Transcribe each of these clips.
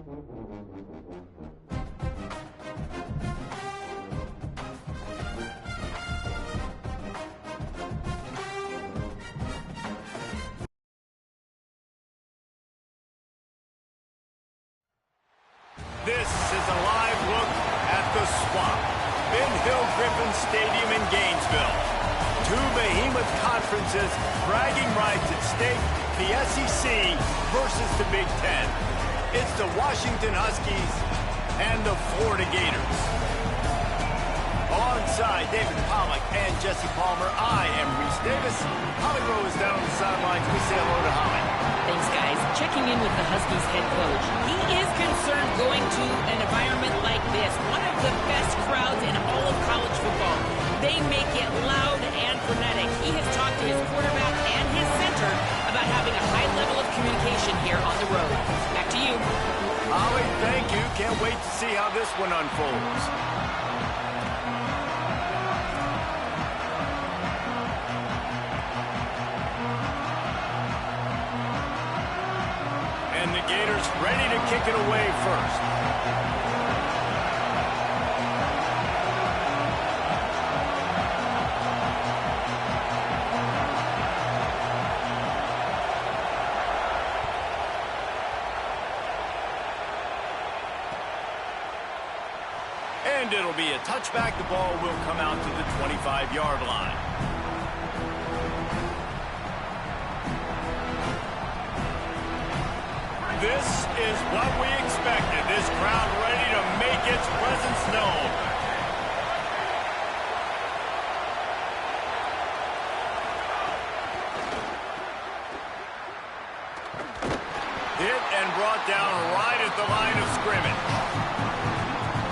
This is a live look at the Swamp, Ben Hill Griffin Stadium in Gainesville. Two behemoth conferences, bragging rights at stake, the SEC versus the Big Ten. It's the Washington Huskies and the Florida Gators. Alongside David Pollack and Jesse Palmer, I am Reese Davis. Holly Rose down on the sidelines. We say hello to Holly. Thanks, guys. Checking in with the Huskies head coach. He is concerned going to an environment like this, one of the best crowds in all of college football. They make it loud and frenetic. He has talked to his quarterback and his center about having a high level of communication here on the road. Back to you. Holly, thank you. Can't wait to see how this one unfolds. And the Gators ready to kick it away first. And it'll be a touchback. The ball will come out to the 25-yard line. This is what we expected. This crowd ready to make its presence known. Hit and brought down right at the line of scrimmage.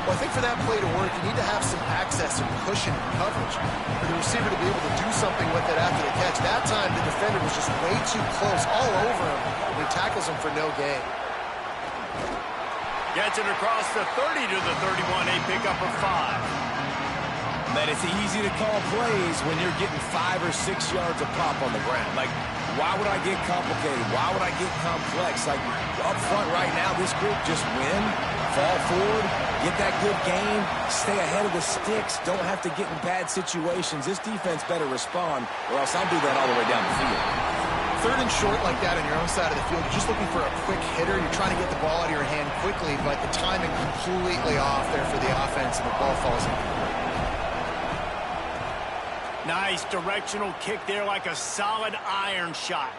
Well, I think for that play to work, you need to have some access and cushion and coverage for the receiver to be able to do something with it after the catch. That time, the defender was just way too close, all over him, and he tackles him for no gain. Gets it across the 30 to the 31, a pickup of 5. Man, it's easy to call plays when you're getting 5 or 6 yards of pop on the ground. Like, why would I get complicated? Why would I get complex? Like, up front right now, this group just win, fall forward, get that good game, stay ahead of the sticks, don't have to get in bad situations. This defense better respond, or else I'll do that all the way down the field. Third and short like that on your own side of the field, you're just looking for a quick hitter. You're trying to get the ball out of your hand quickly, but the timing completely off there for the offense, and the ball falls in. Nice directional kick there, like a solid iron shot.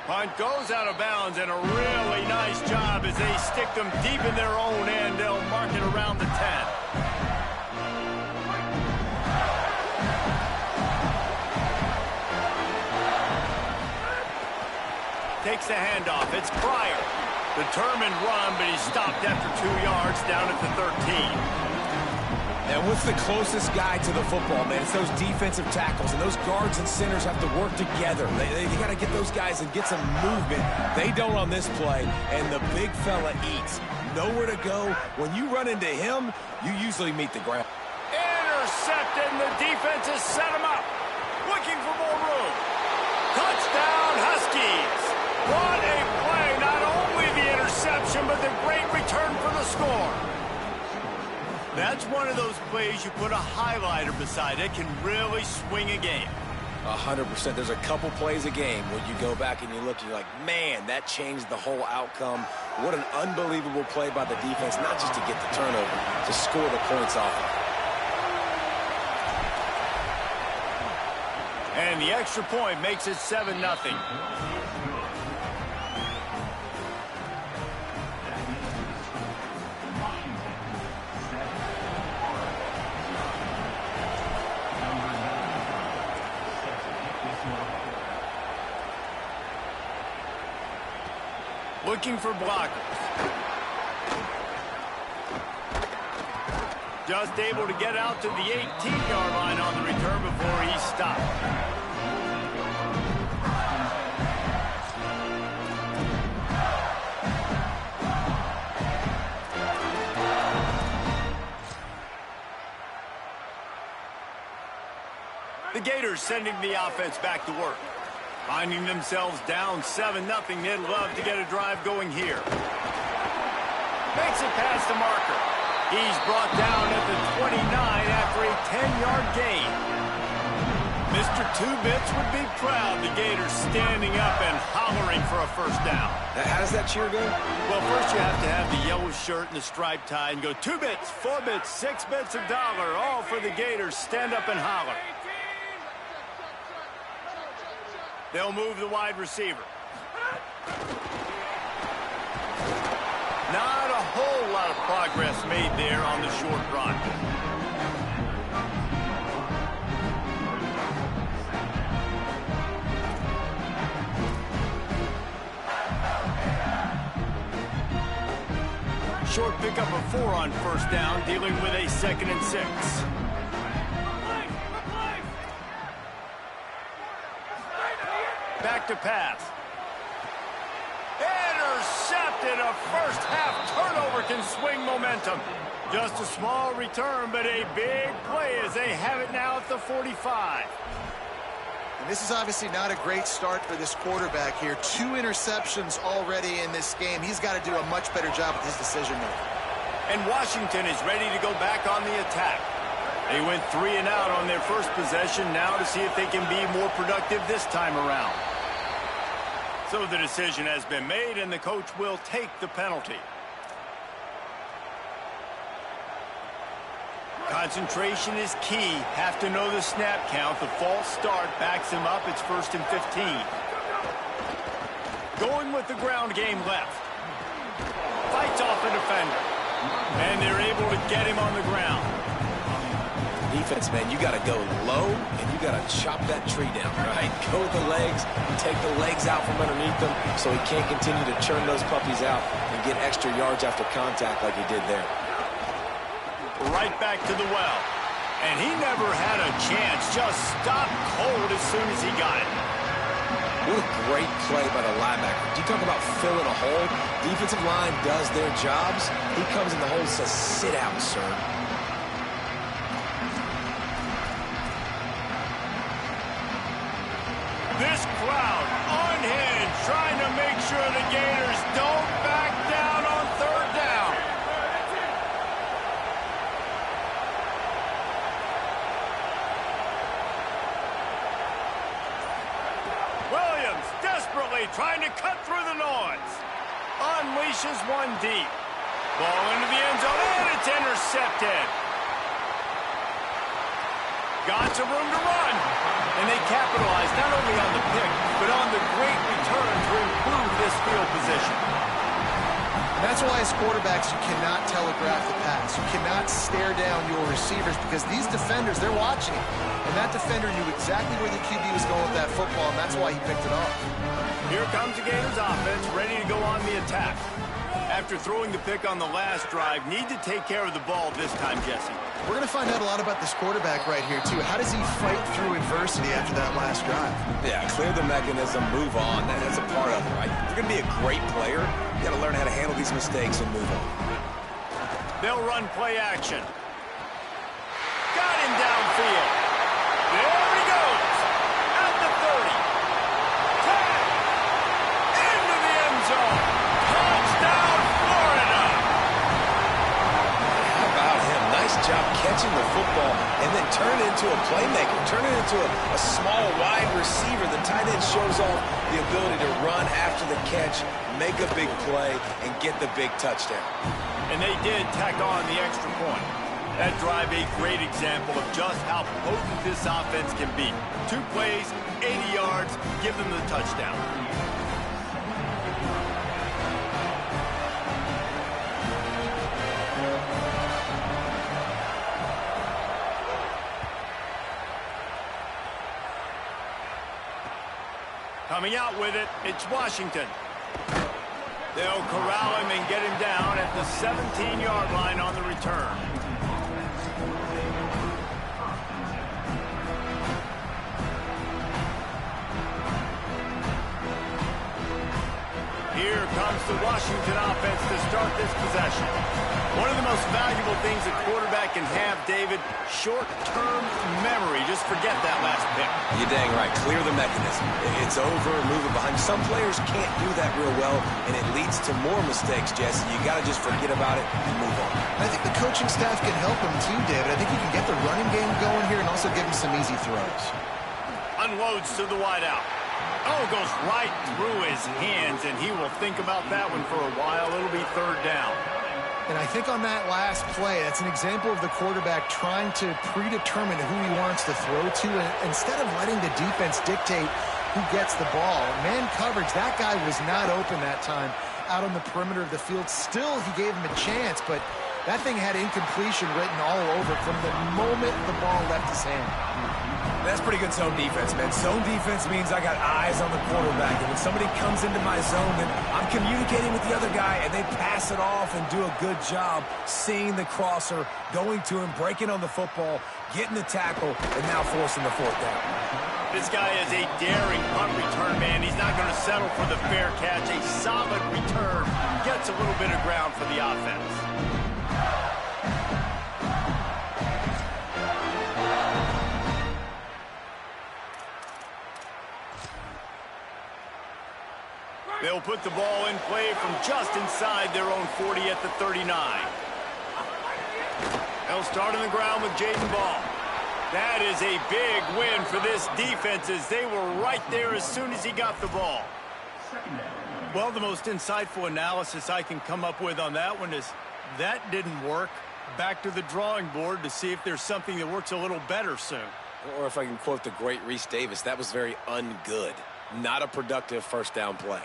Punt goes out of bounds, and a really nice job as they stick them deep in their own end. They'll mark it around the 10. Takes the handoff. It's Pryor. Determined run, but he's stopped after 2 yards down at the 13. And what's the closest guy to the football, man? It's those defensive tackles, and those guards and centers have to work together. They got to get those guys and get some movement. They don't on this play, and the big fella eats. Nowhere to go. When you run into him, you usually meet the ground. Intercepted, and the defense has set him up. Looking for more room. Touchdown, Huskies. What a play. Not only the interception, but the great return for the score. That's one of those plays you put a highlighter beside it, can really swing a game. 100%. There's a couple plays a game when you go back and you look, you're like, man, that changed the whole outcome. What an unbelievable play by the defense, not just to get the turnover, to score the points off of. And the extra point makes it 7-0. Looking for blockers. Just able to get out to the 18-yard line on the return before he stopped. The Gators sending the offense back to work. Finding themselves down 7-0, they'd love to get a drive going here. Makes it past the marker. He's brought down at the 29 after a 10-yard gain. Mr. Two-Bits would be proud the Gators standing up and hollering for a first down. How does that cheer go? Well, first you have to have the yellow shirt and the striped tie and go 2 bits, 4 bits, 6 bits, $1, all for the Gators. Stand up and holler. They'll move the wide receiver. Not a whole lot of progress made there on the short run. Short pickup of 4 on first down, dealing with a 2nd and 6. Back to pass. Intercepted. A first half turnover can swing momentum. Just a small return, but a big play as they have it now at the 45. And this is obviously not a great start for this quarterback here. 2 interceptions already in this game. He's got to do a much better job with his decision-making. And Washington is ready to go back on the attack. They went 3 and out on their first possession, now to see if they can be more productive this time around. So the decision has been made, and the coach will take the penalty. Concentration is key. Have to know the snap count. The false start backs him up. It's 1st and 15. Going with the ground game left. Fights off a defender. And they're able to get him on the ground. Defense, man, you got to go low, and you got to chop that tree down, right? Go with the legs, take the legs out from underneath them so he can't continue to churn those puppies out and get extra yards after contact like he did there. Right back to the well. And he never had a chance. Just stopped cold as soon as he got it. What a great play by the linebacker. You talk about filling a hole. Defensive line does their jobs. He comes in the hole and says, sit down, sir. This crowd unhinged, trying to make sure the Gators don't back down on 3rd down. Williams desperately trying to cut through the noise. Unleashes one deep. Ball into the end zone, and it's intercepted. Got some room to run. And they capitalize not only on the pick, but on the great return to improve this field position. And that's why as quarterbacks, you cannot telegraph the pass. You cannot stare down your receivers because these defenders, they're watching. And that defender knew exactly where the QB was going with that football, and that's why he picked it off. Here comes the Gators offense, ready to go on the attack. After throwing the pick on the last drive, need to take care of the ball this time, Jesse. We're going to find out a lot about this quarterback right here, too. How does he fight through adversity after that last drive? Yeah, clear the mechanism, move on. That's a part of it, right? If you're going to be a great player, you got to learn how to handle these mistakes and move on. They'll run play action. Got him downfield. There he goes. At the 30. 10. Into the end zone. Touchdown, Florida. How about him? Nice job catching the football and then turn it into a playmaker. Turn it into a small wide receiver. The tight end shows off the ability to run after the catch, make a big play, and get the big touchdown. And they did tack on the extra point. That drive a great example of just how potent this offense can be. 2 plays, 80 yards, give them the touchdown. Coming out with it, it's Washington. They'll corral him and get him down at the 17-yard line on the return. Here comes the Washington offense to start this possession. One of the most valuable things a quarterback can have, David, short-term memory. Just forget that last pick. You're dang right. Clear the mechanism. It's over, move it behind. Some players can't do that real well, and it leads to more mistakes, Jesse. You got to just forget about it and move on. I think the coaching staff can help him too, David. I think he can get the running game going here and also give him some easy throws. Unloads to the wideout. Oh, goes right through his hands, and he will think about that one for a while. It'll be third down. And I think on that last play, that's an example of the quarterback trying to predetermine who he wants to throw to, and instead of letting the defense dictate who gets the ball. Man coverage, that guy was not open that time out on the perimeter of the field. Still, he gave him a chance, but that thing had incompletion written all over from the moment the ball left his hand. That's pretty good zone defense, man. Zone defense means I got eyes on the quarterback, and when somebody comes into my zone, then I'm communicating with the other guy, and they pass it off and do a good job seeing the crosser, going to him, breaking on the football, getting the tackle, and now forcing the fourth down. This guy is a daring punt return, man. He's not going to settle for the fair catch. A solid return gets a little bit of ground for the offense. They'll put the ball in play from just inside their own 40 at the 39. They'll start on the ground with Jaden Ball. That is a big win for this defense as they were right there as soon as he got the ball. Well, the most insightful analysis I can come up with on that one is that didn't work. Back to the drawing board to see if there's something that works a little better soon. Or if I can quote the great Reese Davis, that was very ungood. Not a productive first down play.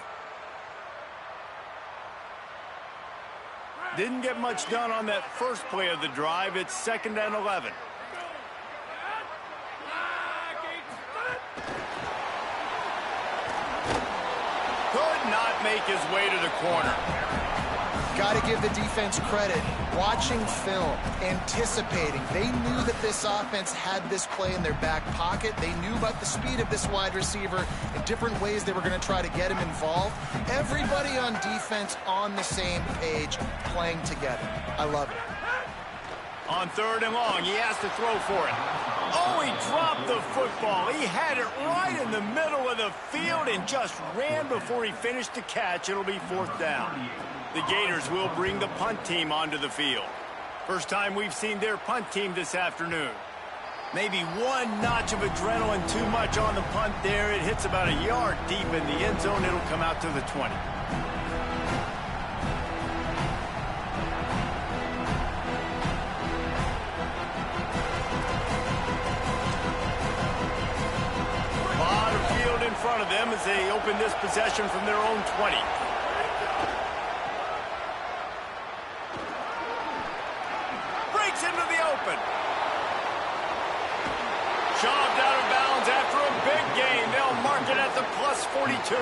Didn't get much done on that first play of the drive. It's 2nd and 11. Could not make his way to the corner. Got to give the defense credit. Watching film, anticipating. They knew that this offense had this play in their back pocket. They knew about the speed of this wide receiver and different ways they were going to try to get him involved. Everybody on defense on the same page, playing together. I love it. On 3rd and long, he has to throw for it. Oh, he dropped the football. He had it right in the middle of the field and just ran before he finished the catch. It'll be 4th down. The Gators will bring the punt team onto the field. First time we've seen their punt team this afternoon. Maybe one notch of adrenaline too much on the punt there. It hits about a yard deep in the end zone. It'll come out to the 20. Lot of field in front of them as they open this possession from their own 20. Into the open. Shoved out of bounds after a big gain. They'll mark it at the plus 42.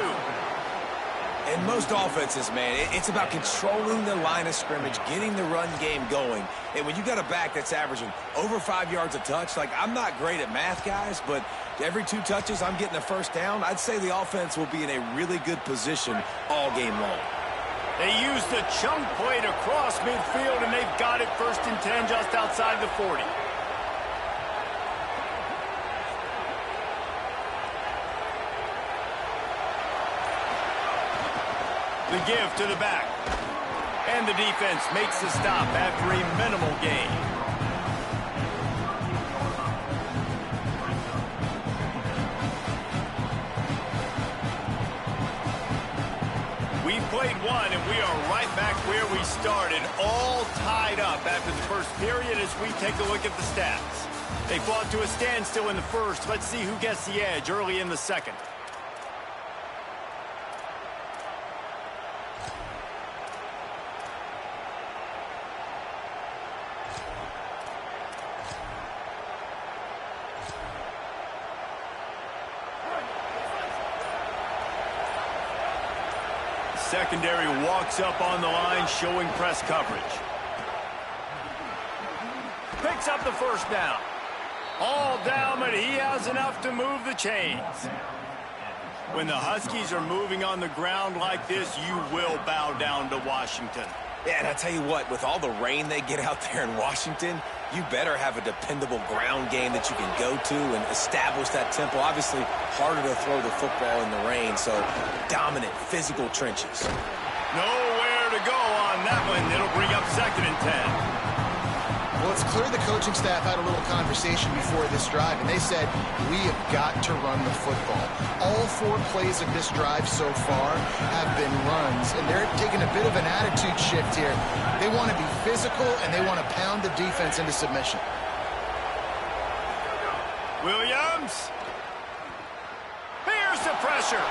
In most offenses, man, it's about controlling the line of scrimmage, getting the run game going. And when you got a back that's averaging over 5 yards a touch, like I'm not great at math, guys, but every 2 touches I'm getting a first down, I'd say the offense will be in a really good position all game long. They use the chunk play to cross midfield, and they've got it 1st and 10 just outside the 40. The give to the back. And the defense makes the stop after a minimal gain. We've played one, and we are right back where we started, all tied up after the first period as we take a look at the stats. They fought to a standstill in the first. Let's see who gets the edge early in the second. Secondary walks up on the line, showing press coverage. Picks up the first down. All down, but he has enough to move the chains. When the Huskies are moving on the ground like this, you will bow down to Washington. Yeah, and I tell you what, with all the rain they get out there in Washington, you better have a dependable ground game that you can go to and establish that tempo. Obviously, harder to throw the football in the rain, so dominant, physical trenches. Nowhere to go on that one. It'll bring up 2nd and 10. Well, it's clear the coaching staff had a little conversation before this drive, and they said, we have got to run the football. All 4 plays of this drive so far have been runs, and they're taking a bit of an attitude shift here. They want to be physical, and they want to pound the defense into submission. Williams. Here's the pressure.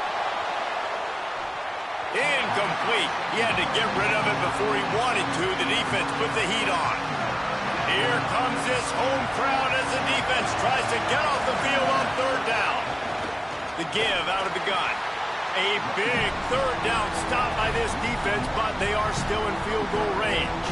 Incomplete. He had to get rid of it before he wanted to. The defense put the heat on. Here comes this home crowd as the defense tries to get off the field on 3rd down. The give out of the gun. A big 3rd down stop by this defense, but they are still in field goal range.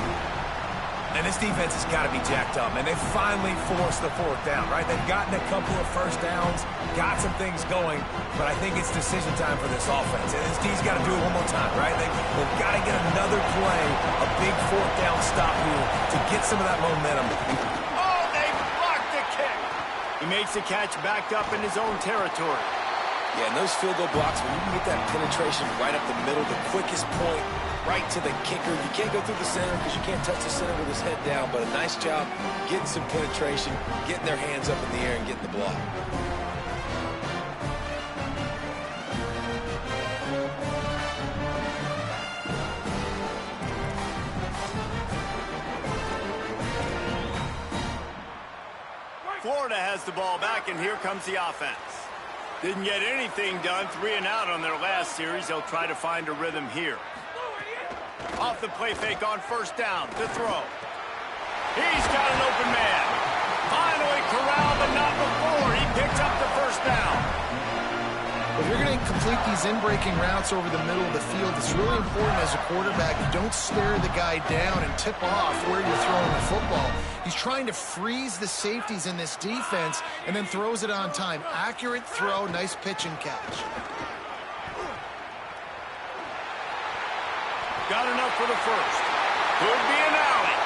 And this defense has got to be jacked up, man. They finally forced the 4th down, right? They've gotten a couple of first downs, got some things going, but I think it's decision time for this offense. And this D's got to do it one more time, right? They've got to get another play, a big 4th down stop here to get some of that momentum. Oh, they blocked the kick. He makes the catch backed up in his own territory. Yeah, and those field goal blocks, when you can get that penetration right up the middle, the quickest point, right to the kicker. You can't go through the center because you can't touch the center with his head down, but a nice job getting some penetration, getting their hands up in the air and getting the block. Florida has the ball back, and here comes the offense. Didn't get anything done, 3 and out on their last series. They'll try to find a rhythm here. Off the play fake on 1st down to throw. He's got an open man. Finally corralled, but not before. He picks up the 1st down. If you're going to complete these in-breaking routes over the middle of the field, it's really important as a quarterback you don't stare the guy down and tip off where you're throwing the football. He's trying to freeze the safeties in this defense and then throws it on time. Accurate throw, nice pitch and catch. Got enough for the 1st. Could be an alley.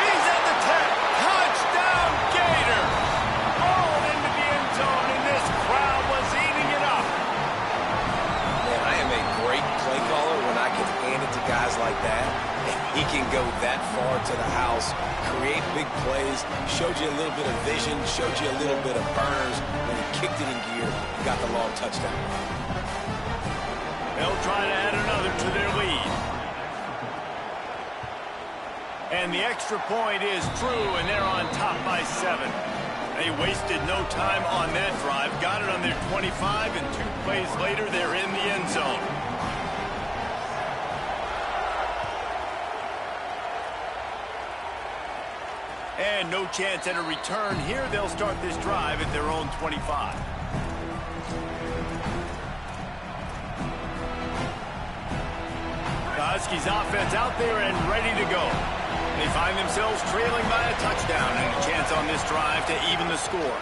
He's at the 10. Touchdown, Gator. Ball into the end zone, and this crowd was eating it up. Man, I am a great play caller when I can hand it to guys like that. He can go that far to the house, create big plays, showed you a little bit of vision, showed you a little bit of burners. When he kicked it in gear, he got the long touchdown. They'll try to add another to their lead. And the extra point is true, and they're on top by 7. They wasted no time on that drive. Got it on their 25, and 2 plays later, they're in the end zone. And no chance at a return here. They'll start this drive at their own 25. The Huskies offense out there and ready to go. They find themselves trailing by a touchdown and a chance on this drive to even the score.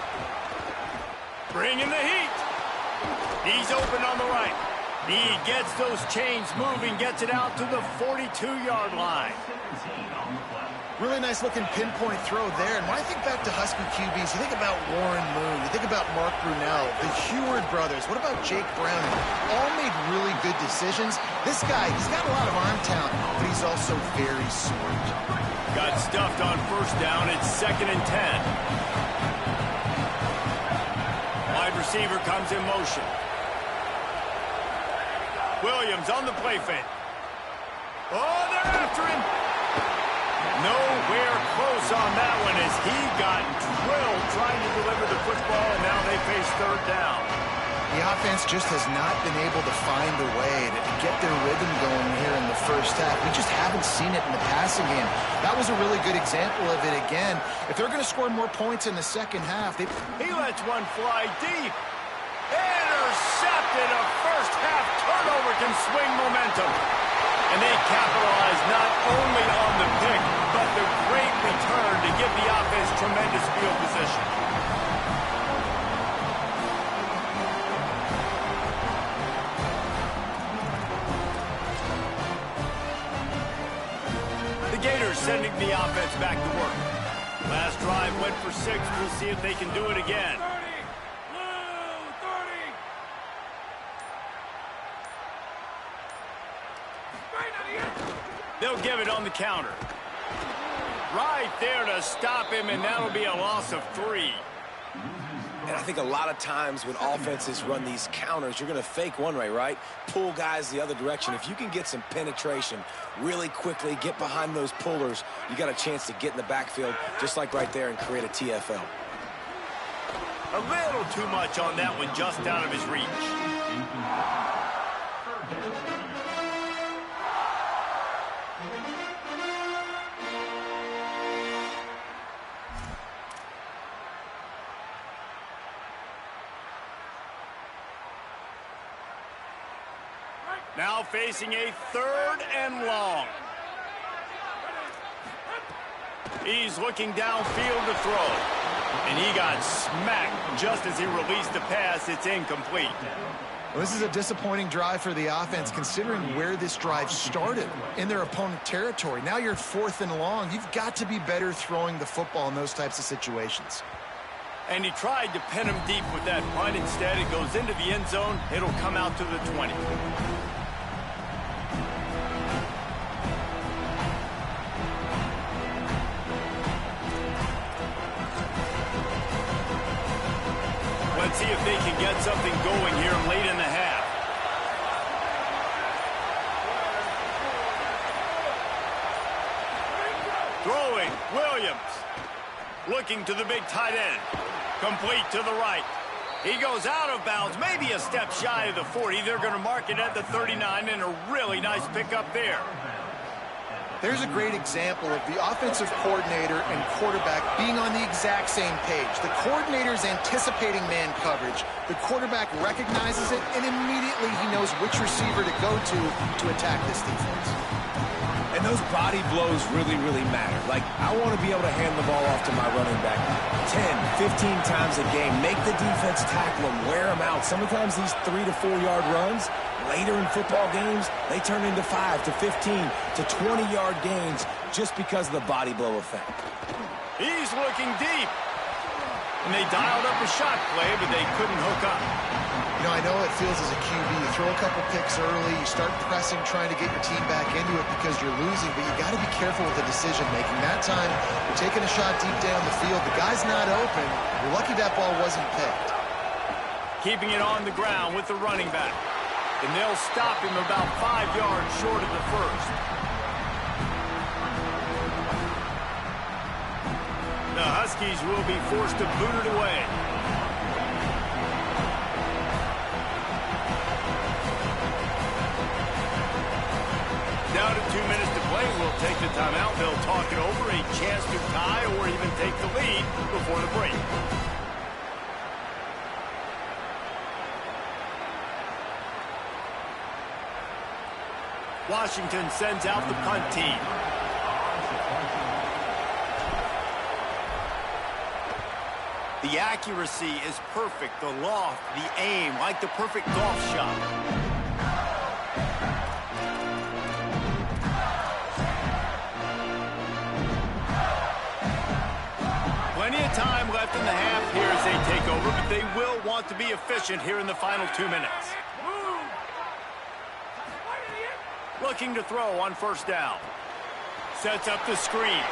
Bringing the heat. He's open on the right. He gets those chains moving, gets it out to the 42-yard line. Really nice looking pinpoint throw there. And when I think back to Husky QBs, you think about Warren Moon, you think about Mark Brunell, the Heward brothers. What about Jake Browning? All made really good decisions. This guy, he's got a lot of arm talent, but he's also very smart. Got stuffed on 1st down. It's 2nd and 10. Wide receiver comes in motion. Williams on the play fake. Oh, they're after him. Nowhere close on that one as he got drilled trying to deliver the football, and now they face 3rd down. The offense just has not been able to find a way to get their rhythm going here in the 1st half. We just haven't seen it in the passing game. That was a really good example of it again. If they're going to score more points in the 2nd half, he lets one fly deep. Intercepted. A 1st half turnover can swing momentum. And they capitalize not only on the pick, but the great return to give the offense tremendous field position. sending the offense back to work. Last drive went for 6. We'll see if they can do it again. 30. They'll give it on the counter. Right there to stop him, and that'll be a loss of 3. And I think a lot of times when offenses run these counters, you're going to fake one way, right? Pull guys the other direction. If you can get some penetration really quickly, get behind those pullers, you got a chance to get in the backfield, just like right there, and create a TFL. A little too much on that one, just out of his reach. Now facing a 3rd and long. He's looking downfield to throw. And he got smacked just as he released the pass. It's incomplete. Well, this is a disappointing drive for the offense, considering where this drive started, in their opponent territory. Now you're 4th and long. You've got to be better throwing the football in those types of situations. And he tried to pin him deep with that punt. Instead, it goes into the end zone. It'll come out to the 20. Let's see if they can get something going here late in the half. Throwing, Williams. Looking to the big tight end. Complete to the right. He goes out of bounds, maybe a step shy of the 40. They're going to mark it at the 39, and a really nice pickup there. There's a great example of the offensive coordinator and quarterback being on the exact same page. The coordinator's anticipating man coverage. The quarterback recognizes it, and immediately he knows which receiver to go to attack this defense. And those body blows really, really matter. Like, I want to be able to hand the ball off to my running back 10, 15 times a game. Make the defense tackle him, wear him out. Sometimes these 3 to 4 yard runs, later in football games, they turn into 5 to 15 to 20-yard gains just because of the body blow effect. He's looking deep. And they dialed up a shot play, but they couldn't hook up. You know, I know it feels as a QB. You throw a couple picks early, you start pressing, trying to get your team back into it because you're losing, but you got to be careful with the decision-making. That time, you're taking a shot deep down the field. The guy's not open. You're lucky that ball wasn't picked. Keeping it on the ground with the running back. And they'll stop him about 5 yards short of the first. The Huskies will be forced to boot it away. Down to 2 minutes to play. We'll take the timeout. They'll talk it over. A chance to tie or even take the lead before the break. Washington sends out the punt team. The accuracy is perfect. The loft, the aim, like the perfect golf shot. Plenty of time left in the half here as they take over, but they will want to be efficient here in the final 2 minutes. Looking to throw on first down. Sets up the screen.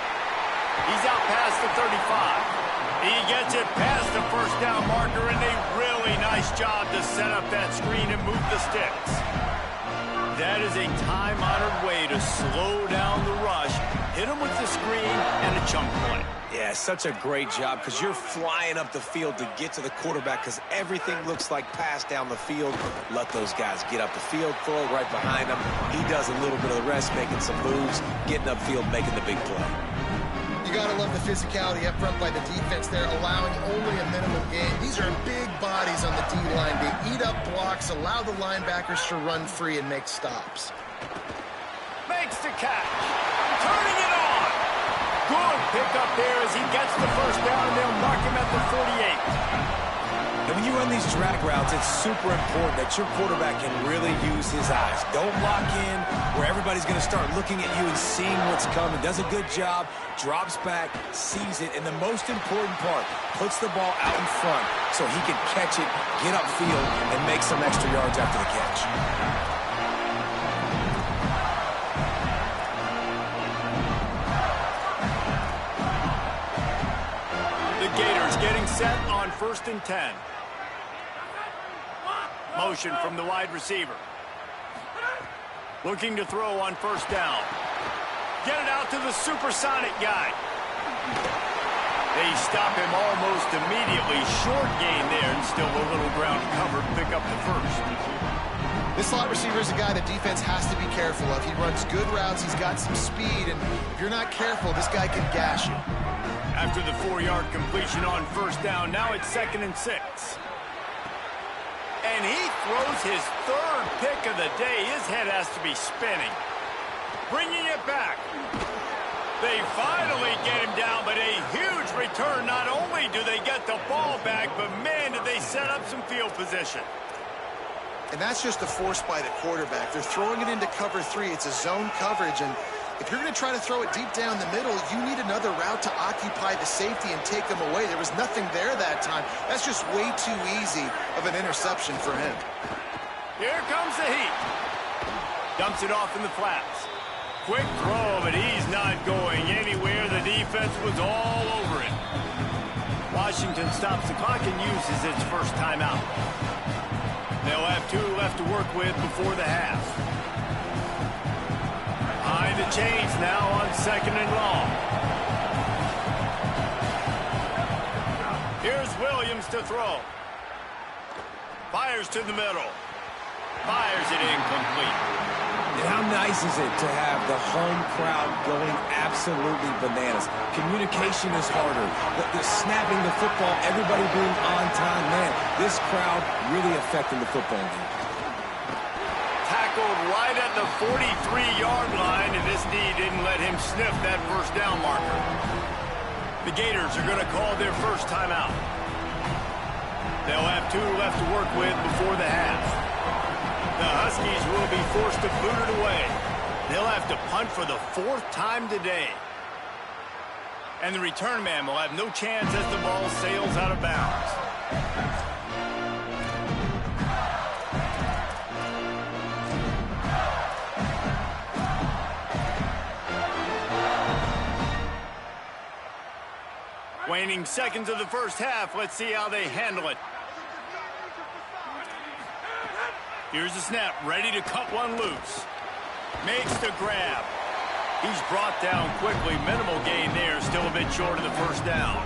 He's out past the 35. He gets it past the first down marker, and a really nice job to set up that screen and move the sticks. That is a time-honored way to slow down the rush, hit him with the screen, and a chunk play. Yeah, such a great job because you're flying up the field to get to the quarterback because everything looks like pass down the field. Let those guys get up the field, throw it right behind him. He does a little bit of the rest, making some moves, getting upfield, making the big play. You got to love the physicality up front by the defense there, allowing only a minimum gain. These are big bodies on the D-line. They eat up blocks, allow the linebackers to run free and make stops. Makes the catch. Turning it on. Good pick up there as he gets the first down, and they'll mark him at the 48. And when you run these drag routes, it's super important that your quarterback can really use his eyes. Don't lock in where everybody's going to start looking at you and seeing what's coming. Does a good job, drops back, sees it, and the most important part, puts the ball out in front so he can catch it, get upfield, and make some extra yards after the catch. The Gators getting set on 1st and 10. Motion from the wide receiver. Looking to throw on 1st down. Get it out to the supersonic guy. They stop him almost immediately. Short gain there, and still a little ground covered. Pick up the 1st. This slot receiver is a guy the defense has to be careful of. He runs good routes. He's got some speed, and if you're not careful, this guy can gash you. After the 4-yard completion on 1st down, now it's 2nd and 6. And he throws his 3rd pick of the day. His head has to be spinning. Bringing it back. They finally get him down, but a huge return. Not only do they get the ball back, but man, did they set up some field position. And that's just a force by the quarterback. They're throwing it into cover 3. It's a zone coverage, and if you're going to try to throw it deep down the middle, you need another route to occupy the safety and take them away. There was nothing there that time. That's just way too easy of an interception for him. Here comes the heat. Dumps it off in the flats. Quick throw, but he's not going anywhere. The defense was all over it. Washington stops the clock and uses its 1st timeout. They'll have 2 left to work with before the half. Behind the chains now on 2nd and long. Here's Williams to throw. Fires to the middle. Fires it incomplete. And how nice is it to have the home crowd going absolutely bananas? Communication is harder. The snapping the football, everybody being on time. Man, this crowd really affecting the football game. Tackled right at the 43-yard line, and this knee didn't let him sniff that 1st down marker. The Gators are going to call their 1st timeout. They'll have 2 left to work with before the half. The Huskies will be forced to boot it away. They'll have to punt for the 4th time today. And the return man will have no chance as the ball sails out of bounds. Waning seconds of the 1st half. Let's see how they handle it. Here's the snap, ready to cut one loose. Makes the grab. He's brought down quickly. Minimal gain there, still a bit short of the 1st down.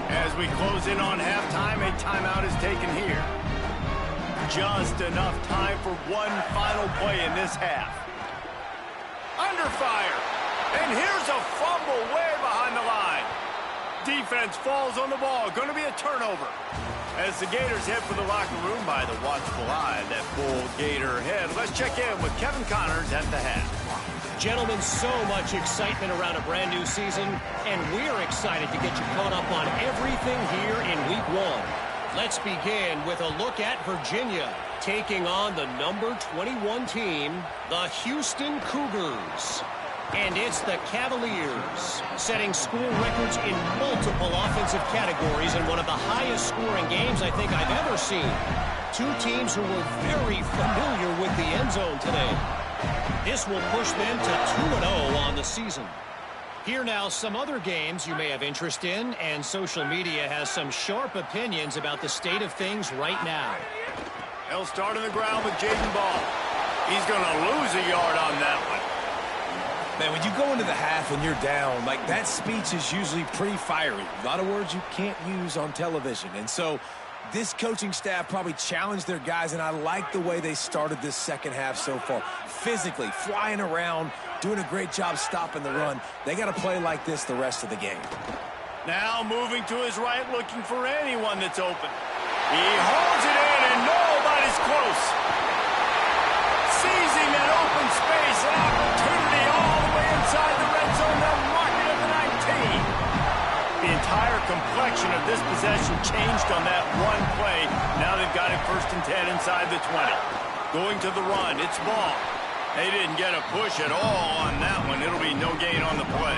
As we close in on halftime, a timeout is taken here. Just enough time for one final play in this half. Under fire. And here's a fumble way behind the line. Defense falls on the ball. Going to be a turnover. As the Gators head for the locker room by the watchful eye of that bull Gator head. Let's check in with Kevin Connors at the half. Gentlemen, so much excitement around a brand new season, and we're excited to get you caught up on everything here in Week 1. Let's begin with a look at Virginia, taking on the number 21 team, the Houston Cougars. And it's the Cavaliers, setting school records in multiple offensive categories in one of the highest scoring games I think I've ever seen. 2 teams who were very familiar with the end zone today. This will push them to 2-0 on the season. Here now, some other games you may have interest in, and social media has some sharp opinions about the state of things right now. They'll start on the ground with Jaden Ball. He's going to lose a yard on that one. Man, when you go into the half and you're down, like that speech is usually pretty fiery. A lot of words you can't use on television. And so this coaching staff probably challenged their guys, and I like the way they started this 2nd half so far. Physically, flying around, doing a great job stopping the run. They got to play like this the rest of the game. Now moving to his right, looking for anyone that's open. He holds it in, and nobody's close. Seizing that open space, an opportunity all the way inside the red zone. They'll mark it at the 19. The entire complexion of this possession changed on that one play. Now they've got it 1st and 10 inside the 20. Going to the run, it's ball. They didn't get a push at all on that one. It'll be no gain on the play.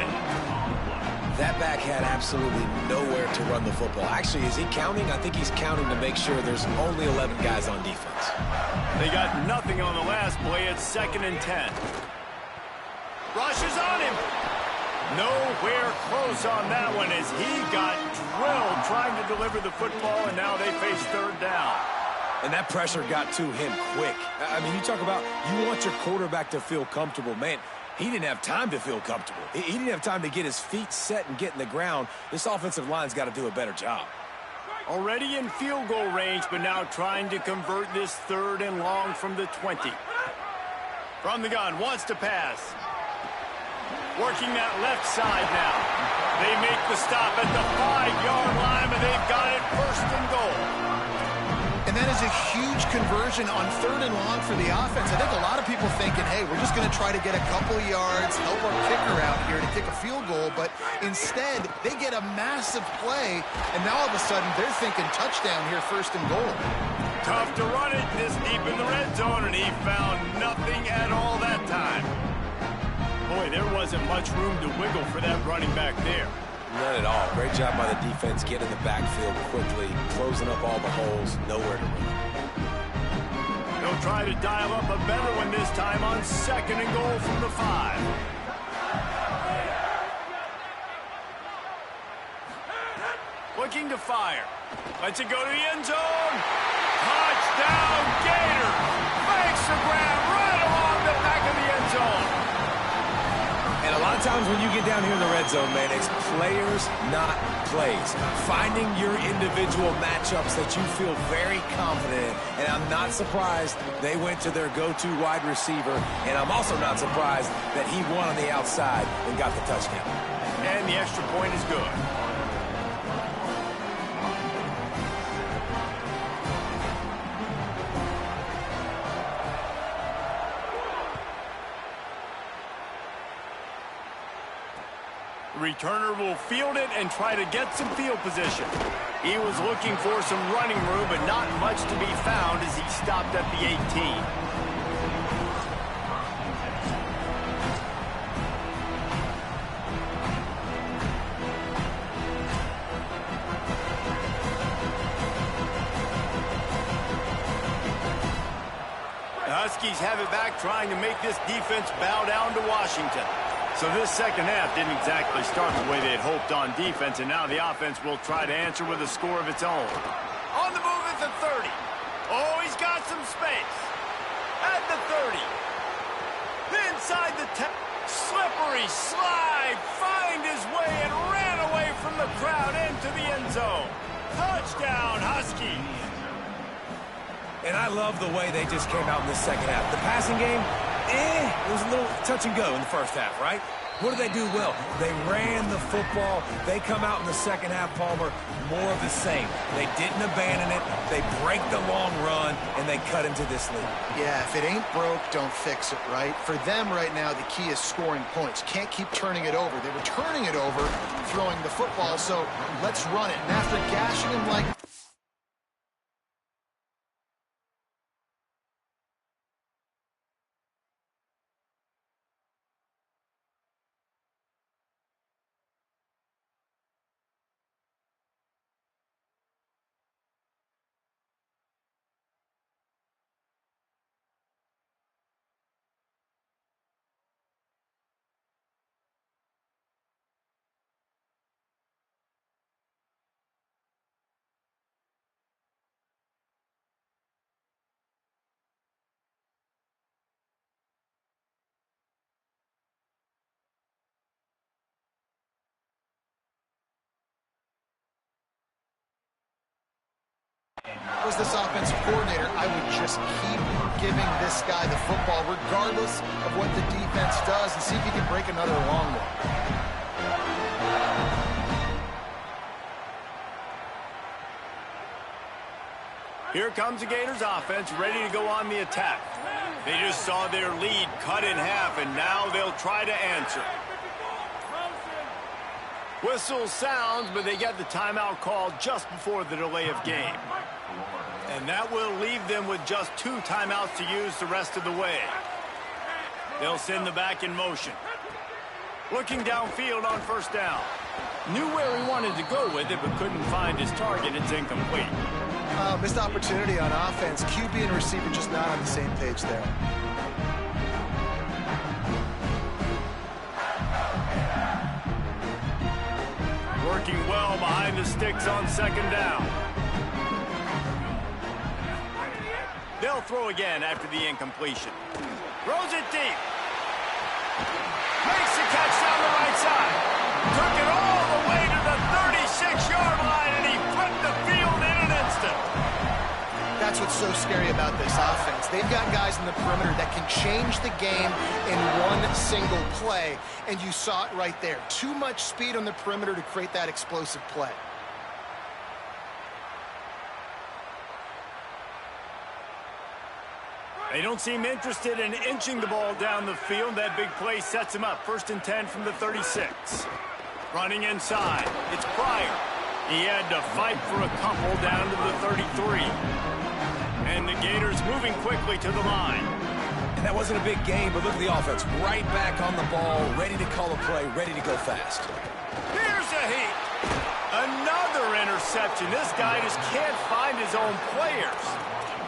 That back had absolutely nowhere to run the football. Actually, is he counting? I think he's counting to make sure there's only 11 guys on defense. They got nothing on the last play. It's 2nd and 10. Rushes on him. Nowhere close on that one as he got drilled trying to deliver the football, and now they face 3rd down. And that pressure got to him quick. I mean, you talk about you want your quarterback to feel comfortable. Man, he didn't have time to feel comfortable. He didn't have time to get his feet set and get in the ground. This offensive line's got to do a better job. Already in field goal range, but now trying to convert this 3rd and long from the 20. From the gun, wants to pass. Working that left side now. They make the stop at the 5-yard line, and they've got it 1st and goal. And that is a huge conversion on 3rd and long for the offense. I think a lot of people thinking, hey, we're just going to try to get a couple yards, help our kicker out here to kick a field goal. But instead, they get a massive play, and now all of a sudden they're thinking touchdown here, 1st and goal. Tough to run it this deep in the red zone, and he found nothing at all that time. Boy, there wasn't much room to wiggle for that running back there. None at all. Great job by the defense getting in the backfield quickly, closing up all the holes, nowhere to run. They'll try to dial up a better one this time on 2nd and goal from the 5. Looking to fire. Lets it go to the end zone. Touchdown, Gators. Makes the grab right along the back of the end zone. And a lot of times when you get down here in the red zone, man, it's players, not plays. Finding your individual matchups that you feel very confident in. And I'm not surprised they went to their go-to wide receiver. And I'm also not surprised that he won on the outside and got the touchdown. And the extra point is good. Returner will field it and try to get some field position. He was looking for some running room, but not much to be found as he stopped at the 18. The Huskies have it back, trying to make this defense bow down to Washington. So this second half didn't exactly start the way they had hoped on defense, and now the offense will try to answer with a score of its own. On the move at the 30. Oh, he's got some space. At the 30. Inside the 10. Slippery slide. Find his way and ran away from the crowd into the end zone. Touchdown, Huskies. And I love the way they just came out in the second half. The passing game, it was a little touch and go in the first half, right? What did they do well? They ran the football. They come out in the second half, Palmer, more of the same. They didn't abandon it. They break the long run, and they cut into this lead. Yeah, if it ain't broke, don't fix it, right? For them right now, the key is scoring points. Can't keep turning it over. They were turning it over, throwing the football, so let's run it. And after gashing him like... was this offensive coordinator, I would just keep giving this guy the football regardless of what the defense does and see if he can break another long one. Here comes the Gators offense ready to go on the attack. They just saw their lead cut in half, and now they'll try to answer. Whistle sounds, but they get the timeout called just before the delay of game. And that will leave them with just 2 timeouts to use the rest of the way. They'll send the back in motion. Looking downfield on first down. Knew where he wanted to go with it, but couldn't find his target. It's incomplete. Missed opportunity on offense. QB and receiver just not on the same page there. Working well behind the sticks on second down. They'll throw again after the incompletion. Throws it deep. Makes the catch down the right side. Took it all the way to the 36-yard line, and he flipped the field in an instant. That's what's so scary about this offense. They've got guys in the perimeter that can change the game in one single play, and you saw it right there. Too much speed on the perimeter to create that explosive play. They don't seem interested in inching the ball down the field. That big play sets him up. 1st and 10 from the 36. Running inside. It's Pryor. He had to fight for a couple down to the 33. And the Gators moving quickly to the line. And that wasn't a big game, but look at the offense. Right back on the ball, ready to call a play, ready to go fast. Here's a heat. Another interception. This guy just can't find his own players.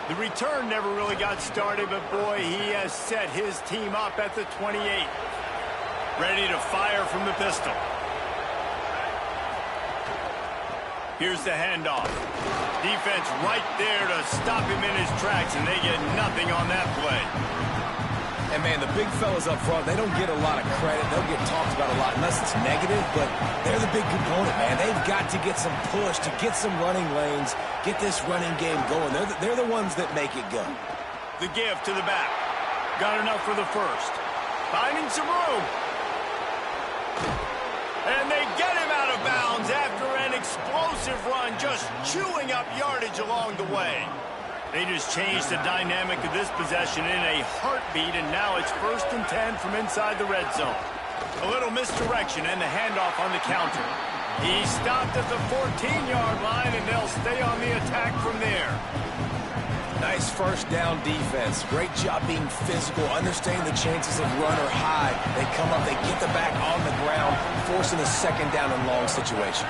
The return never really got started, but boy, he has set his team up at the 28. Ready to fire from the pistol. Here's the handoff. Defense right there to stop him in his tracks, and they get nothing on that play. And, man, the big fellas up front, they don't get a lot of credit. They'll get talked about a lot unless it's negative, but they're the big component, man. They've got to get some push, to get some running lanes, get this running game going. They're the ones that make it go. The give to the back. Got enough for the first. Finding some room. And they get him out of bounds after an explosive run, just chewing up yardage along the way. They just changed the dynamic of this possession in a heartbeat, and now it's 1st and 10 from inside the red zone. A little misdirection and the handoff on the counter. He stopped at the 14-yard line, and they'll stay on the attack from there. Nice first down defense. Great job being physical, understanding the chances of run or hide. They come up, they get the back on the ground, forcing a second down and long situation.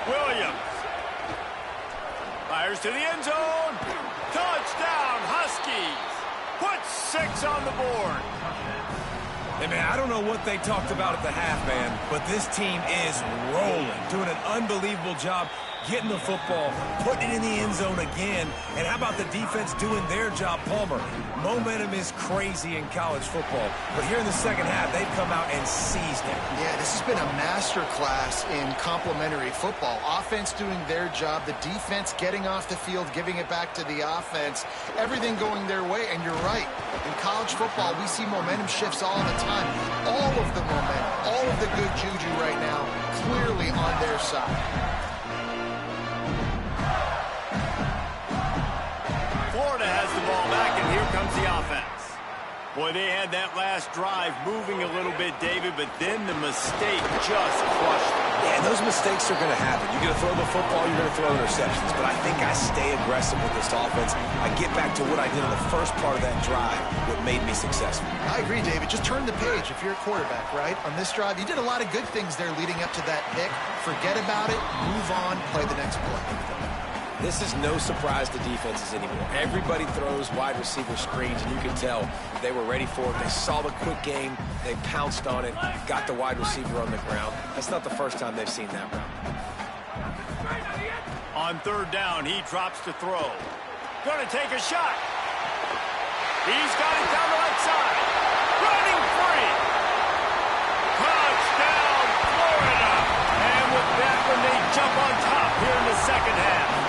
Williams. Fires to the end zone. Touchdown, Huskies. Put 6 on the board. Hey, man, I don't know what they talked about at the half, man, but this team is rolling, doing an unbelievable job getting the football, putting it in the end zone again. And how about the defense doing their job, Palmer? Momentum is crazy in college football, but here in the second half, they've come out and seized it. Yeah, this has been a masterclass in complementary football. Offense doing their job, the defense getting off the field, giving it back to the offense, everything going their way. And you're right, in college football, we see momentum shifts all the time. All of the momentum, all of the good juju right now, clearly on their side. Florida has the ball back, and here comes the offense. Boy, they had that last drive moving a little bit, David, but then the mistake just crushed them. Yeah, those mistakes are going to happen. You're going to throw the football, you're going to throw interceptions, but I think I stay aggressive with this offense. I get back to what I did in the first part of that drive, what made me successful. I agree, David. Just turn the page if you're a quarterback, right? On this drive, you did a lot of good things there leading up to that pick. Forget about it, move on, play the next play. This is no surprise to defenses anymore. Everybody throws wide receiver screens, and you can tell they were ready for it. They saw the quick game. They pounced on it, got the wide receiver on the ground. That's not the first time they've seen that route. On third down, he drops to throw. Going to take a shot. He's got it down the right side. Running free. Touchdown, Florida. And with that one, they jump on top here in the second half.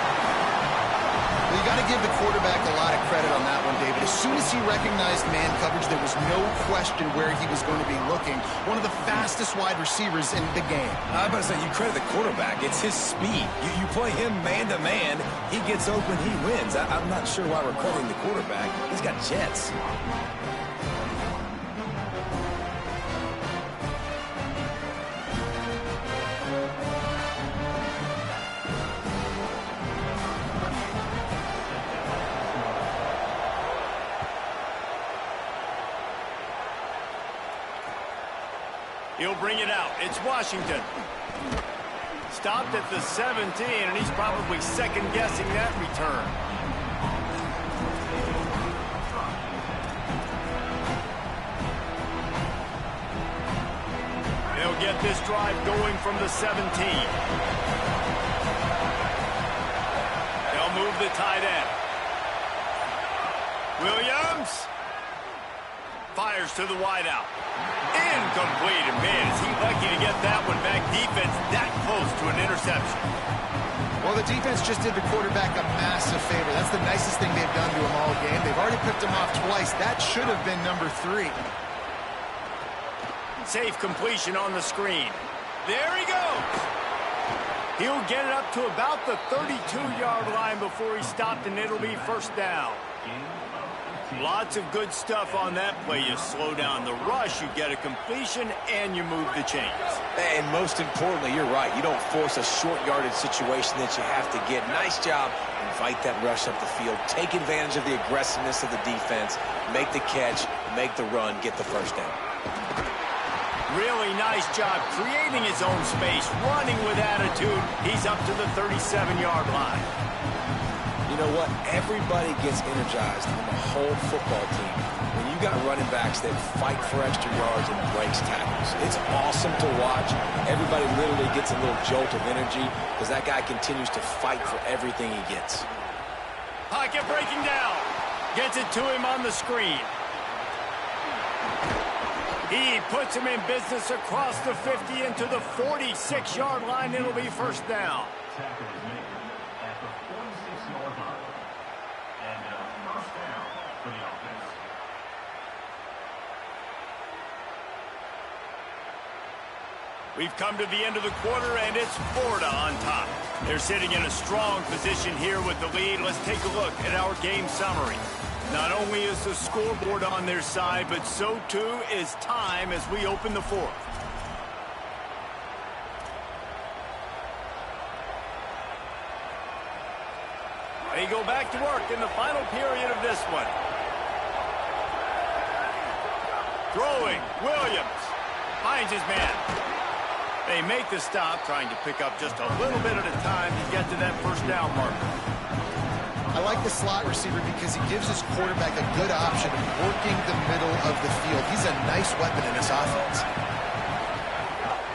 Well, you got to give the quarterback a lot of credit on that one, David. As soon as he recognized man coverage, there was no question where he was going to be looking. One of the fastest wide receivers in the game. I was about to say, you credit the quarterback. It's his speed. You play him man-to-man, he gets open, he wins. I'm not sure why we're crediting the quarterback. He's got jets. He'll bring it out. It's Washington. Stopped at the 17, and he's probably second-guessing that return. They'll get this drive going from the 17. They'll move the tight end. Williams fires to the wideout. Incomplete, and man, is he lucky to get that one back. Defense that close to an interception. Well, the defense just did the quarterback a massive favor. That's the nicest thing they've done to him all game. They've already picked him off twice. That should have been number 3. Safe completion on the screen. There he goes. He'll get it up to about the 32-yard line before he stopped, and it'll be first down. Lots of good stuff on that play. You slow down the rush, you get a completion, and you move the chains. And most importantly, you're right. You don't force a short yardage situation that you have to get. Nice job. Invite that rush up the field. Take advantage of the aggressiveness of the defense. Make the catch, make the run, get the first down. Really nice job creating his own space, running with attitude. He's up to the 37-yard line. You know what? Everybody gets energized on the whole football team when you got running backs that fight for extra yards and breaks tackles. It's awesome to watch. Everybody literally gets a little jolt of energy because that guy continues to fight for everything he gets. Pocket breaking down. Gets it to him on the screen. He puts him in business across the 50 into the 46-yard line. It'll be first down. We've come to the end of the quarter, and it's Florida on top. They're sitting in a strong position here with the lead. Let's take a look at our game summary. Not only is the scoreboard on their side, but so too is time as we open the fourth. They go back to work in the final period of this one. Throwing, Williams finds his man. They make the stop, trying to pick up just a little bit at a time to get to that first down marker. I like the slot receiver because he gives his quarterback a good option of working the middle of the field. He's a nice weapon in this offense.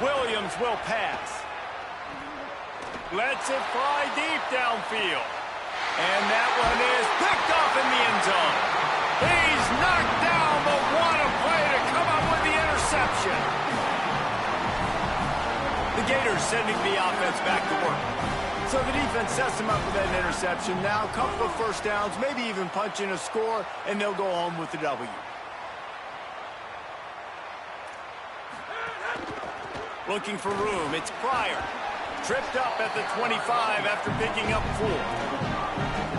Williams will pass. Lets it fly deep downfield. And that one is picked off in the end zone. He's knocked down, but what a play to come up with the interception. The Gators sending the offense back to work. So the defense sets them up with that interception. Now a couple of first downs, maybe even punching a score, and they'll go home with the W. Looking for room, it's Pryor. Tripped up at the 25 after picking up 4.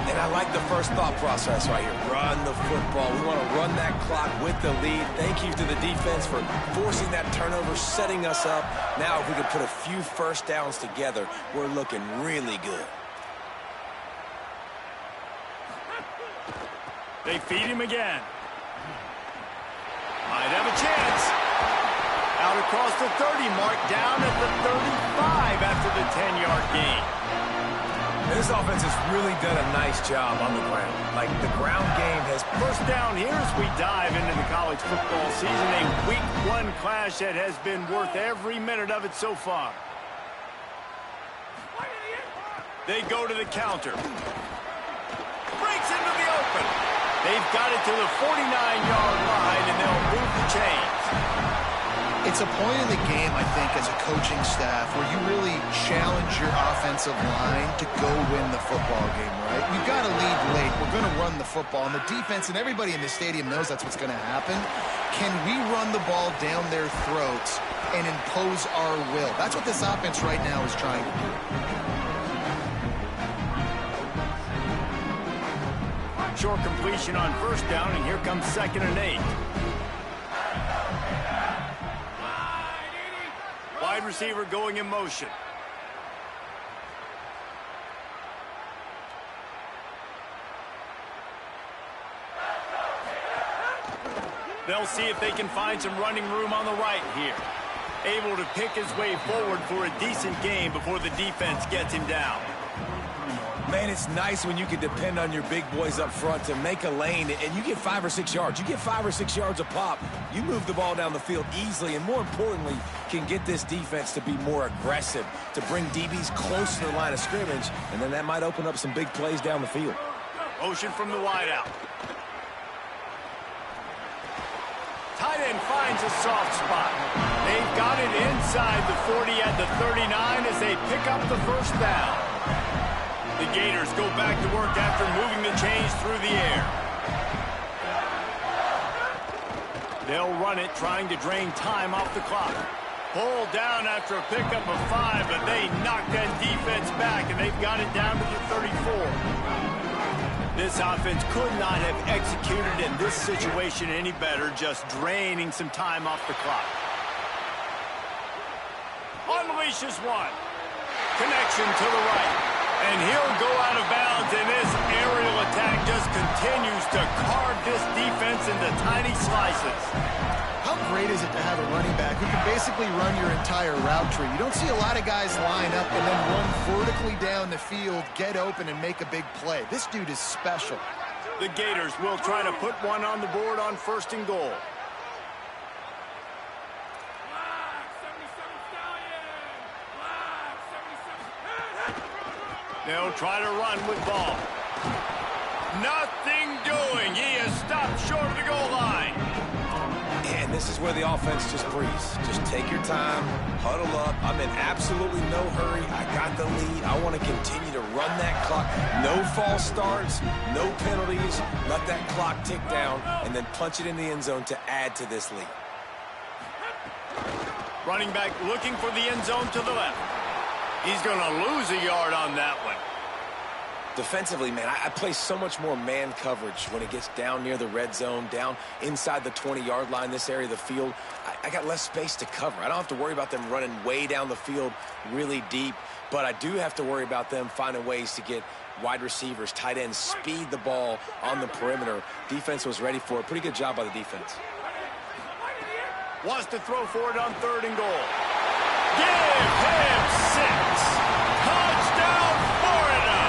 And I like the first thought process right here. Run the football. We want to run that clock with the lead. Thank you to the defense for forcing that turnover, setting us up. Now, if we could put a few first downs together, we're looking really good. They feed him again. Might have a chance. Out across the 30 mark, down at the 35 after the 10-yard gain. This offense has really done a nice job on the ground. Like, the ground game has... First down here as we dive into the college football season. A week 1 clash that has been worth every minute of it so far. They go to the counter. Breaks into the open. They've got it to the 49-yard line, and they'll move the chains. It's a point in the game, I think, as a coaching staff where you really challenge your offensive line to go win the football game, right? You've got to lead late. We're going to run the football. And the defense and everybody in the stadium knows that's what's going to happen. Can we run the ball down their throats and impose our will? That's what this offense right now is trying to do. Short completion on first down, and here comes 2nd and 8. Wide receiver going in motion. They'll see if they can find some running room on the right here. able to pick his way forward for a decent game before the defense gets him down. Man, it's nice when you can depend on your big boys up front to make a lane, and you get 5 or 6 yards. You get 5 or 6 yards a pop. You move the ball down the field easily, and more importantly, can get this defense to be more aggressive, to bring DBs close to the line of scrimmage, and then that might open up some big plays down the field. Motion from the wideout. Tight end finds a soft spot. They've got it inside the 40 at the 39 as they pick up the first down. The Gators go back to work after moving the chains through the air. They'll run it, trying to drain time off the clock. Pulled down after a pickup of 5, but they knock that defense back, and they've got it down to the 34. This offense could not have executed in this situation any better, just draining some time off the clock. Unleashes one. Connection to the right. And he'll go out of bounds, and this aerial attack just continues to carve this defense into tiny slices. How great is it to have a running back who can basically run your entire route tree? You don't see a lot of guys line up and then run vertically down the field, get open, and make a big play. This dude is special. The Gators will try to put one on the board on 1st and goal. They'll try to run with ball. Nothing doing. He is stopped short of the goal line. And this is where the offense just breathes. Just take your time, huddle up. I'm in absolutely no hurry. I got the lead. I want to continue to run that clock. No false starts, no penalties. Let that clock tick down, and then punch it in the end zone to add to this lead. Running back looking for the end zone to the left. He's going to lose a yard on that one. Defensively, man, I play so much more man coverage when it gets down near the red zone, down inside the 20-yard line, this area of the field. I got less space to cover. I don't have to worry about them running way down the field really deep, but I do have to worry about them finding ways to get wide receivers, tight ends, speed the ball on the perimeter. Defense was ready for it. Pretty good job by the defense. Wants to throw for it on 3rd and goal. Give him 6. Touchdown, Florida.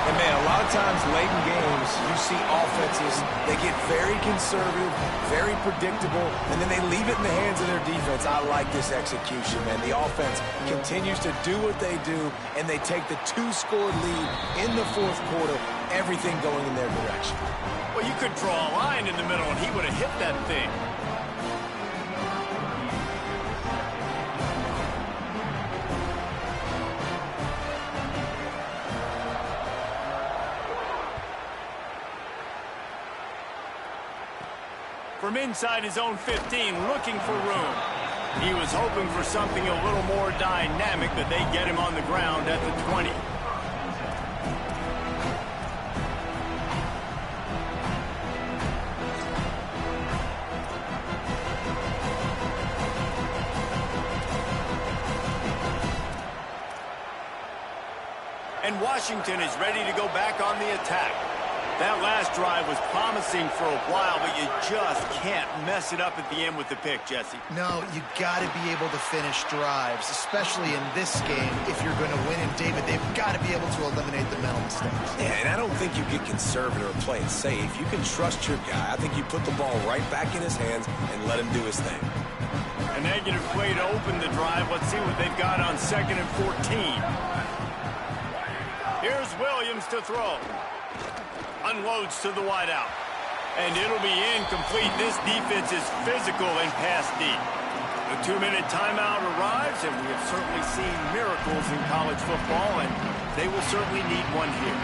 And, man, a lot of times late in games, you see offenses, they get very conservative, very predictable, and then they leave it in the hands of their defense. I like this execution, man. The offense continues to do what they do, and they take the 2-score lead in the 4th quarter, everything going in their direction. Well, you could draw a line in the middle, and he would have hit that thing. From inside his own 15, looking for room. He was hoping for something a little more dynamic, but they get him on the ground at the 20. And Washington is ready to go back on the attack. That last drive was promising for a while, but you just can't mess it up at the end with the pick, Jesse. No, you got to be able to finish drives, especially in this game. If you're going to win in David, they've got to be able to eliminate the mental mistakes. Yeah, and I don't think you get conservative or play it safe. You can trust your guy. I think you put the ball right back in his hands and let him do his thing. A negative play to open the drive. Let's see what they've got on 2nd and 14. Here's Williams to throw. Unloads to the wideout. And it'll be incomplete. This defense is physical and pass deep. The 2-minute timeout arrives, and we have certainly seen miracles in college football, and they will certainly need one here.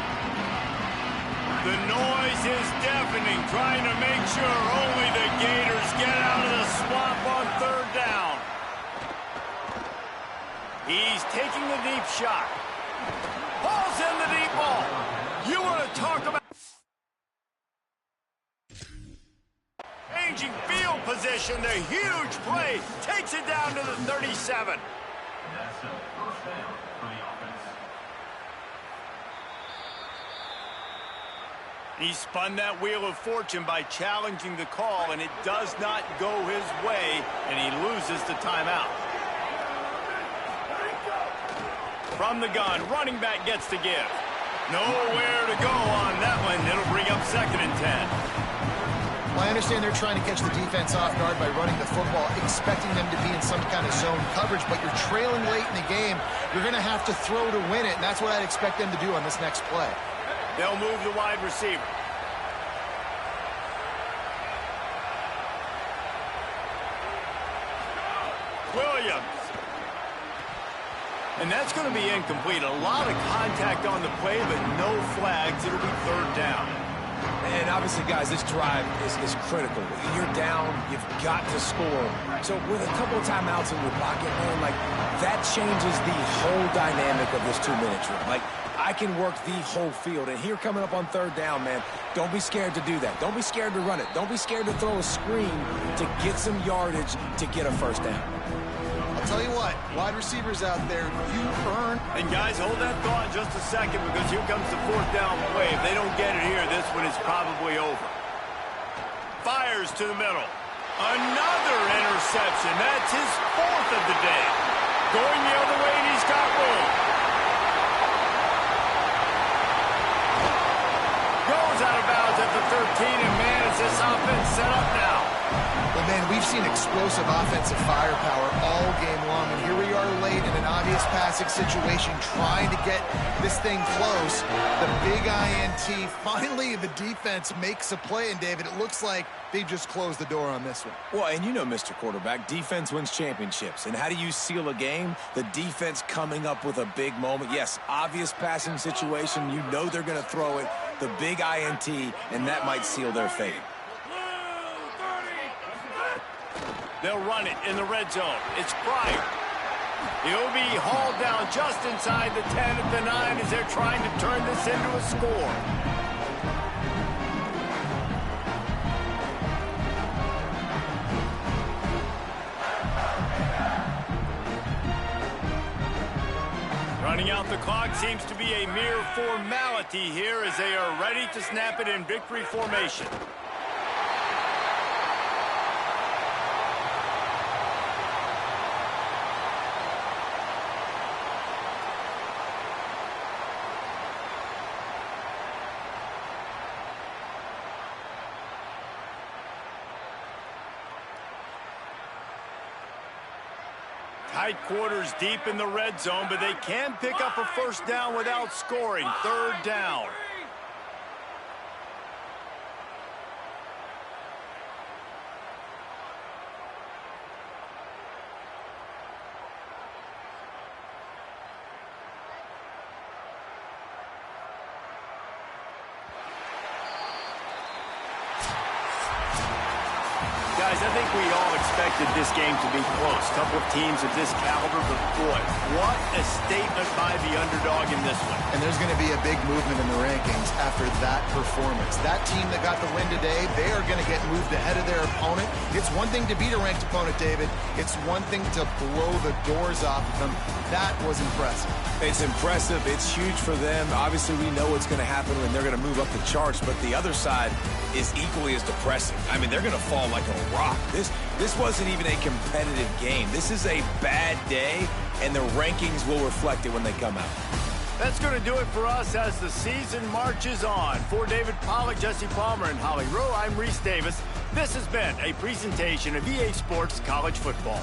The noise is deafening, trying to make sure only the Gators get out of the swamp on 3rd down. He's taking the deep shot. Hauls in the deep ball. You want to talk about changing field position. The huge play takes it down to the 37. He spun that wheel of fortune by challenging the call, and it does not go his way, and he loses uses the timeout. From the gun, running back gets to give. Nowhere to go on that one. It'll bring up 2nd and 10. Well, I understand they're trying to catch the defense off guard by running the football, expecting them to be in some kind of zone coverage, but you're trailing late in the game. You're going to have to throw to win it, and that's what I'd expect them to do on this next play. They'll move the wide receiver. Williams. And that's going to be incomplete. A lot of contact on the play, but no flags. It'll be 3rd down. And obviously, guys, this drive is critical. You're down. You've got to score. So with a couple of timeouts in your pocket, man, like, that changes the whole dynamic of this 2-minute drill. Like, I can work the whole field. And here coming up on 3rd down, man, don't be scared to do that. Don't be scared to run it. Don't be scared to throw a screen to get some yardage to get a 1st down. I'll tell you what, wide receivers out there, you earn. And guys, hold that thought just a second, because here comes the 4th down play. If they don't get it here, this one is probably over. Fires to the middle. Another interception. That's his 4th of the day. Going the other way, and he's got room. Goes out of bounds at the 13, and man, is this offense set up now? Well, man, we've seen explosive offensive firepower all game long, and here we are late in an obvious passing situation trying to get this thing close. The big INT, finally the defense makes a play, and David, it looks like they just closed the door on this one. Well, and you know, Mr. Quarterback, defense wins championships. And how do you seal a game? The defense coming up with a big moment. Yes, obvious passing situation. You know they're going to throw it. The big INT, and that might seal their fate. They'll run it in the red zone. It's Pryor. He'll be hauled down just inside the 10 at the 9 as they're trying to turn this into a score. Running out the clock seems to be a mere formality here as they are ready to snap it in victory formation. Tight quarters deep in the red zone, but they can pick up a 1st down without scoring. 3rd down. Guys, I think we all expected this game to be close. A couple of teams of this caliber, but boy, what a statement by the underdog in this one. And there's going to be a big movement in the rankings after that performance. That team that got the win today, they are going to get moved ahead of their opponent. It's one thing to beat a ranked opponent, David. It's one thing to blow the doors off of them. That was impressive. It's impressive. It's huge for them. Obviously, we know what's going to happen when they're going to move up the charts, but the other side is equally as depressing. I mean, they're going to fall like a rock. This wasn't even a competitive game. This is a bad day, and the rankings will reflect it when they come out. That's going to do it for us as the season marches on. For David Pollack, Jesse Palmer, and Holly Rowe, I'm Reese Davis. This has been a presentation of EA Sports College Football.